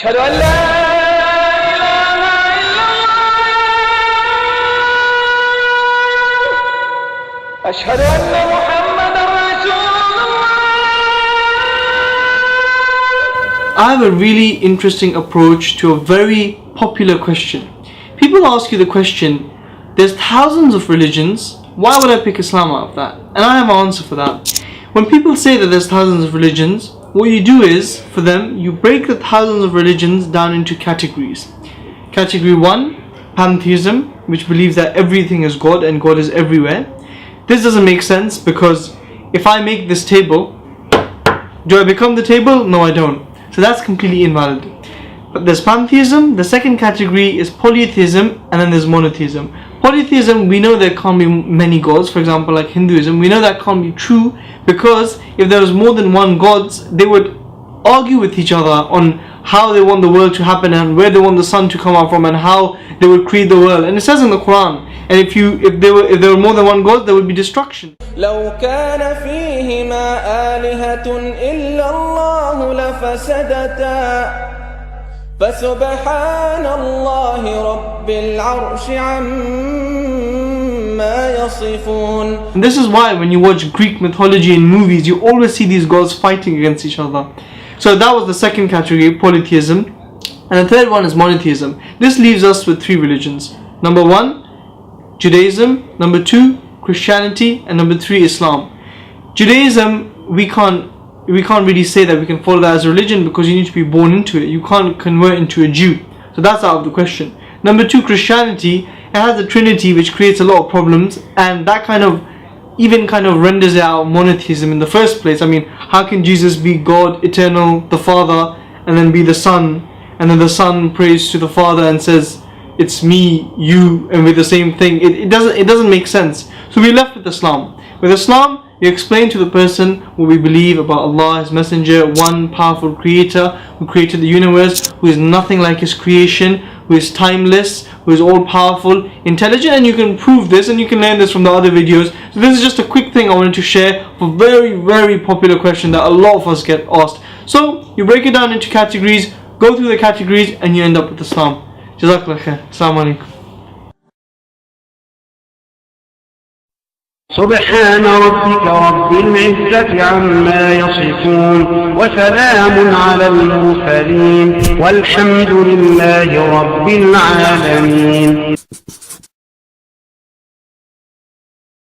أشهد أن لا إله إلا الله أشهد أن محمدا رسول الله. I have a really interesting approach to a very popular question. People ask you the question, there's thousands of religions, why would I pick Islam out of that? And I have an answer for that. When people say that there's thousands of religions, what you do is, for them, you break the thousands of religions down into categories. Category 1, pantheism, which believes that everything is God and God is everywhere. This doesn't make sense because if I make this table, do I become the table? No, I don't. So that's completely invalid. But there's pantheism. The second category is polytheism, and then there's monotheism. Polytheism, we know there can't be many gods. For example, like Hinduism, we know that can't be true because if there was more than one gods, they would argue with each other on how they want the world to happen and where they want the sun to come out from and how they would create the world. And it says in the Quran, and if there were more than one god, there would be destruction. لو كان فيهما آلهة إلا الله لفسدتا فسبحان الله رب العرش عما يصفون. And this is why when you watch Greek mythology in movies, you always see these gods fighting against each other. So that was the second category, polytheism. And the third one is monotheism. This leaves us with three religions. Number 1, Judaism. Number 2, Christianity. And number 3, Islam. Judaism, we can't really say that we can follow that as a religion because you need to be born into it. You can't convert into a Jew. So that's out of the question. Number 2, Christianity. It has the Trinity, which creates a lot of problems, and that kind of renders out monotheism in the first place. I mean, how can Jesus be God, eternal, the Father, and then be the Son, and then the Son prays to the Father and says, it's me, you, and we're the same thing? It doesn't make sense. So we're left with Islam. With Islam, we explain to the person what we believe about Allah, His Messenger, one powerful creator who created the universe, who is nothing like His creation, who is timeless, who is all powerful, intelligent, and you can prove this and you can learn this from the other videos. So this is just a quick thing I wanted to share for a very, very popular question that a lot of us get asked. So you break it down into categories, go through the categories, and you end up with Islam. Jazakallah khair. Assalamu alaikum. سبحان ربك رب العزة عما يصفون وسلام على المرسلين والحمد لله رب العالمين.